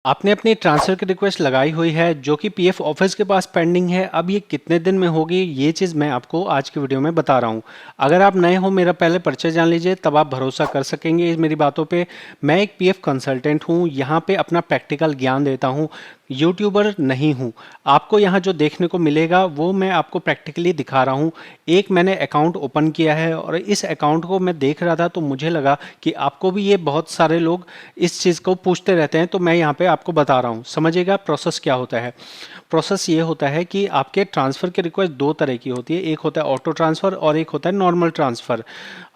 आपने अपनी ट्रांसफ़र की रिक्वेस्ट लगाई हुई है जो कि पीएफ ऑफिस के पास पेंडिंग है। अब ये कितने दिन में होगी, ये चीज़ मैं आपको आज की वीडियो में बता रहा हूँ। अगर आप नए हो, मेरा पहले परिचय जान लीजिए, तब आप भरोसा कर सकेंगे इस मेरी बातों पे। मैं एक पीएफ कंसल्टेंट हूँ, यहाँ पे अपना प्रैक्टिकल ज्ञान देता हूँ, यूट्यूबर नहीं हूँ। आपको यहाँ जो देखने को मिलेगा वो मैं आपको प्रैक्टिकली दिखा रहा हूँ। एक मैंने अकाउंट ओपन किया है और इस अकाउंट को मैं देख रहा था तो मुझे लगा कि आपको भी ये बहुत सारे लोग इस चीज़ को पूछते रहते हैं, तो मैं यहाँ पे आपको बता रहा हूँ। समझिएगा प्रोसेस क्या होता है। प्रोसेस ये होता है कि आपके ट्रांसफ़र की रिक्वेस्ट दो तरह की होती है, एक होता है ऑटो ट्रांसफ़र और एक होता है नॉर्मल ट्रांसफ़र।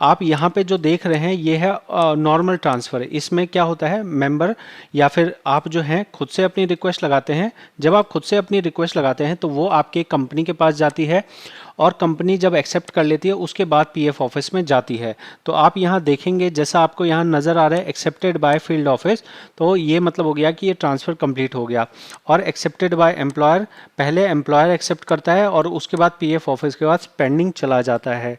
आप यहाँ पे जो देख रहे हैं ये है नॉर्मल ट्रांसफ़र। इसमें क्या होता है, मेंबर या फिर आप जो हैं खुद से अपनी रिक्वेस्ट लगाते हैं। जब आप खुद से अपनी रिक्वेस्ट लगाते हैं तो वो आपके कंपनी के पास जाती है और कंपनी जब एक्सेप्ट कर लेती है उसके बाद पीएफ ऑफिस में जाती है। तो आप यहाँ देखेंगे जैसा आपको यहाँ नज़र आ रहा है एक्सेप्टेड बाय फील्ड ऑफिस, तो ये मतलब हो गया कि ये ट्रांसफ़र कंप्लीट हो गया। और एक्सेप्टेड बाय एम्प्लॉयर, पहले एम्प्लॉयर एक्सेप्ट करता है और उसके बाद पीएफ ऑफिस के पास पेंडिंग चला जाता है।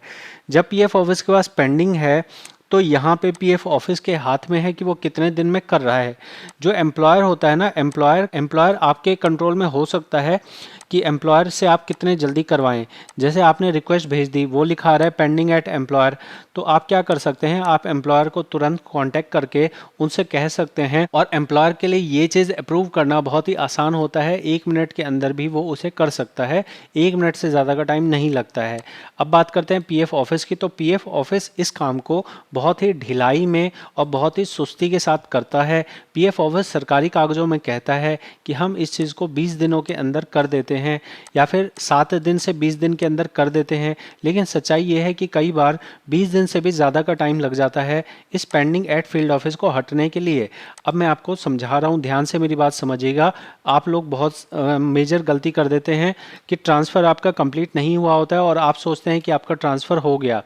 जब पीएफ ऑफिस के पास पेंडिंग है तो यहाँ पे पीएफ ऑफिस के हाथ में है कि वो कितने दिन में कर रहा है। जो एम्प्लॉयर होता है ना, एम्प्लॉयर आपके कंट्रोल में हो सकता है कि एम्प्लॉयर से आप कितने जल्दी करवाएं। जैसे आपने रिक्वेस्ट भेज दी, वो लिखा आ रहा है पेंडिंग एट एम्प्लॉयर, तो आप क्या कर सकते हैं, आप एम्प्लॉयर को तुरंत कांटेक्ट करके उनसे कह सकते हैं। और एम्प्लॉयर के लिए ये चीज़ अप्रूव करना बहुत ही आसान होता है, 1 मिनट के अंदर भी वो उसे कर सकता है, 1 मिनट से ज़्यादा का टाइम नहीं लगता है। अब बात करते हैं पीएफ ऑफिस की, तो पीएफ ऑफिस इस काम को बहुत ही ढिलाई में और बहुत ही सुस्ती के साथ करता है। पीएफ ऑफिस सरकारी कागजों में कहता है कि हम इस चीज़ को 20 दिनों के अंदर कर देते हैं या फिर 7 दिन से 20 दिन के अंदर कर देते हैं, लेकिन सच्चाई ये है कि कई बार 20 दिन से भी ज़्यादा का टाइम लग जाता है इस पेंडिंग एट फील्ड ऑफिस को हटने के लिए। अब मैं आपको समझा रहा हूँ, ध्यान से मेरी बात समझिएगा। आप लोग बहुत मेजर गलती कर देते हैं कि ट्रांसफ़र आपका कंप्लीट नहीं हुआ होता है और आप सोचते हैं कि आपका ट्रांसफ़र हो गया।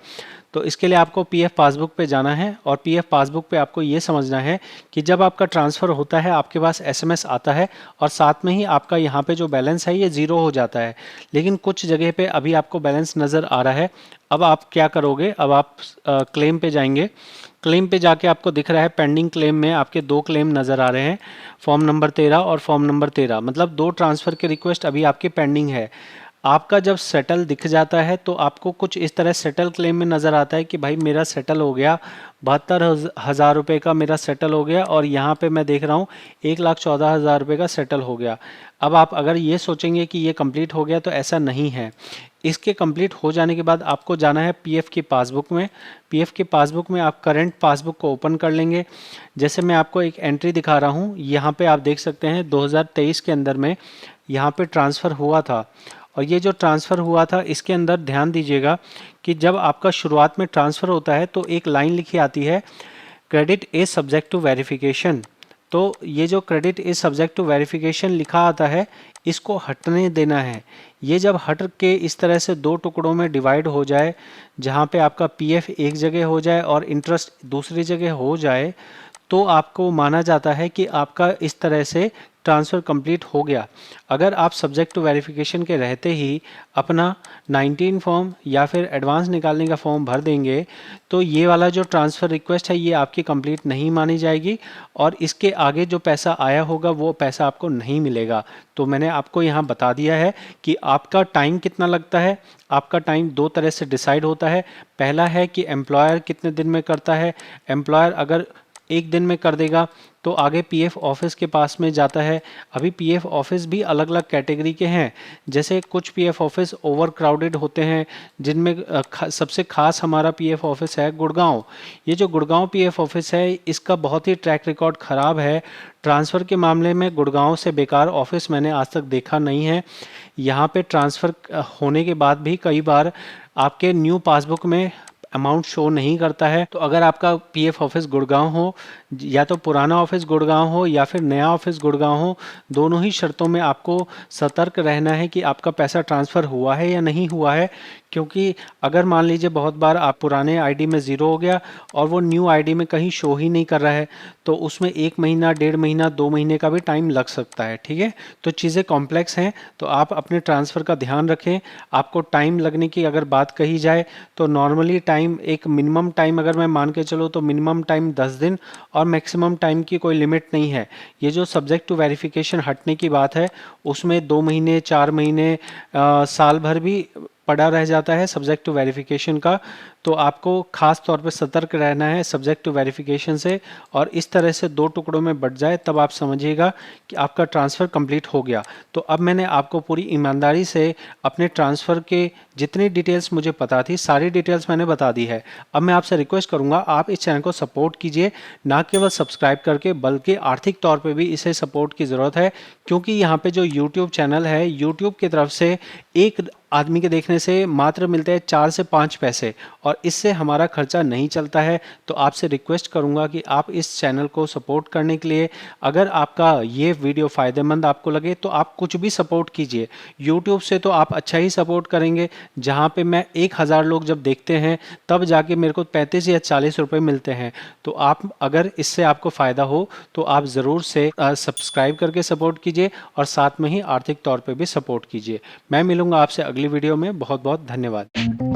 तो इसके लिए आपको पीएफ पासबुक पे जाना है और पीएफ पासबुक पे आपको ये समझना है कि जब आपका ट्रांसफ़र होता है आपके पास एसएमएस आता है और साथ में ही आपका यहाँ पे जो बैलेंस है ये ज़ीरो हो जाता है, लेकिन कुछ जगह पे अभी आपको बैलेंस नज़र आ रहा है। अब आप क्या करोगे, अब आप क्लेम पे जाएंगे। क्लेम पे जाके आपको दिख रहा है पेंडिंग क्लेम में आपके दो क्लेम नज़र आ रहे हैं, फॉर्म नंबर 13 और फॉर्म नंबर 13, मतलब दो ट्रांसफ़र की रिक्वेस्ट अभी आपकी पेंडिंग है। आपका जब सेटल दिख जाता है तो आपको कुछ इस तरह सेटल क्लेम में नज़र आता है कि भाई मेरा सेटल हो गया, 72,000 रुपये का मेरा सेटल हो गया और यहाँ पे मैं देख रहा हूँ 1,14,000 रुपये का सेटल हो गया। अब आप अगर ये सोचेंगे कि ये कंप्लीट हो गया, तो ऐसा नहीं है। इसके कंप्लीट हो जाने के बाद आपको जाना है पीएफ की पासबुक में। पीएफ की पासबुक में आप करंट पासबुक को ओपन कर लेंगे। जैसे मैं आपको एक एंट्री दिखा रहा हूँ, यहाँ पे आप देख सकते हैं 2023 के अंदर में यहाँ पे ट्रांसफ़र हुआ था। और ये जो ट्रांसफ़र हुआ था इसके अंदर ध्यान दीजिएगा कि जब आपका शुरुआत में ट्रांसफ़र होता है तो एक लाइन लिखी आती है, credit is subject to verification. तो ये जो credit is subject to verification लिखा आता है, इसको हटने देना है। ये जब हट के इस तरह से दो टुकड़ों में डिवाइड हो जाए, जहाँ पे आपका पीएफ एक जगह हो जाए और इंटरेस्ट दूसरी जगह हो जाए, तो आपको माना जाता है कि आपका इस तरह से ट्रांसफ़र कंप्लीट हो गया। अगर आप सब्जेक्ट टू वेरिफिकेशन के रहते ही अपना 19 फॉर्म या फिर एडवांस निकालने का फॉर्म भर देंगे, तो ये वाला जो ट्रांसफ़र रिक्वेस्ट है ये आपकी कंप्लीट नहीं मानी जाएगी और इसके आगे जो पैसा आया होगा वो पैसा आपको नहीं मिलेगा। तो मैंने आपको यहाँ बता दिया है कि आपका टाइम कितना लगता है। आपका टाइम दो तरह से डिसाइड होता है। पहला है कि एम्प्लॉयर कितने दिन में करता है। एम्प्लॉयर अगर एक दिन में कर देगा तो आगे पीएफ ऑफिस के पास में जाता है। अभी पीएफ ऑफिस भी अलग अलग कैटेगरी के हैं। जैसे कुछ पीएफ ऑफिस ओवर क्राउडेड होते हैं, जिनमें सबसे खास हमारा पीएफ ऑफिस है गुड़गांव। ये जो गुड़गांव पीएफ ऑफिस है इसका बहुत ही ट्रैक रिकॉर्ड ख़राब है। ट्रांसफ़र के मामले में गुड़गांव से बेकार ऑफिस मैंने आज तक देखा नहीं है। यहाँ पे ट्रांसफ़र होने के बाद भी कई बार आपके न्यू पासबुक में अमाउंट शो नहीं करता है। तो अगर आपका पीएफ ऑफिस गुड़गांव हो, या तो पुराना ऑफिस गुड़गांव हो या फिर नया ऑफिस गुड़गांव हो, दोनों ही शर्तों में आपको सतर्क रहना है कि आपका पैसा ट्रांसफ़र हुआ है या नहीं हुआ है। क्योंकि अगर मान लीजिए बहुत बार आप पुराने आईडी में ज़ीरो हो गया और वो न्यू आईडी में कहीं शो ही नहीं कर रहा है, तो उसमें 1 महीना, 1.5 महीना, 2 महीने का भी टाइम लग सकता है। ठीक है, तो चीज़ें कॉम्प्लेक्स हैं, तो आप अपने ट्रांसफ़र का ध्यान रखें। आपको टाइम लगने की अगर बात कही जाए तो नॉर्मली टाइम, एक मिनिमम टाइम अगर मैं मान के चलो तो मिनिमम टाइम 10 दिन और मैक्सिमम टाइम की कोई लिमिट नहीं है। ये जो सब्जेक्ट टू वेरिफिकेशन हटने की बात है उसमें 2 महीने, 4 महीने, साल भर भी पड़ा रह जाता है सब्जेक्ट टू वेरिफिकेशन का। तो आपको खास तौर पे सतर्क रहना है सब्जेक्ट टू वेरिफिकेशन से, और इस तरह से 2 टुकड़ों में बट जाए तब आप समझिएगा कि आपका ट्रांसफ़र कंप्लीट हो गया। तो अब मैंने आपको पूरी ईमानदारी से अपने ट्रांसफ़र के जितनी डिटेल्स मुझे पता थी सारी डिटेल्स मैंने बता दी है। अब मैं आपसे रिक्वेस्ट करूंगा आप इस चैनल को सपोर्ट कीजिए, ना केवल सब्सक्राइब करके बल्कि आर्थिक तौर पे भी इसे सपोर्ट की ज़रूरत है, क्योंकि यहाँ पे जो यूट्यूब चैनल है यूट्यूब की तरफ से एक आदमी के देखने से मात्र मिलते हैं 4 से 5 पैसे, और इससे हमारा खर्चा नहीं चलता है। तो आपसे रिक्वेस्ट करूंगा कि आप इस चैनल को सपोर्ट करने के लिए, अगर आपका ये वीडियो फ़ायदेमंद आपको लगे तो आप कुछ भी सपोर्ट कीजिए। यूट्यूब से तो आप अच्छा ही सपोर्ट करेंगे, जहाँ पे मैं 1000 लोग जब देखते हैं तब जाके मेरे को 35 या 40 रुपए मिलते हैं। तो आप अगर इससे आपको फ़ायदा हो तो आप ज़रूर से सब्सक्राइब करके सपोर्ट कीजिए और साथ में ही आर्थिक तौर पे भी सपोर्ट कीजिए। मैं मिलूंगा आपसे अगली वीडियो में। बहुत बहुत धन्यवाद।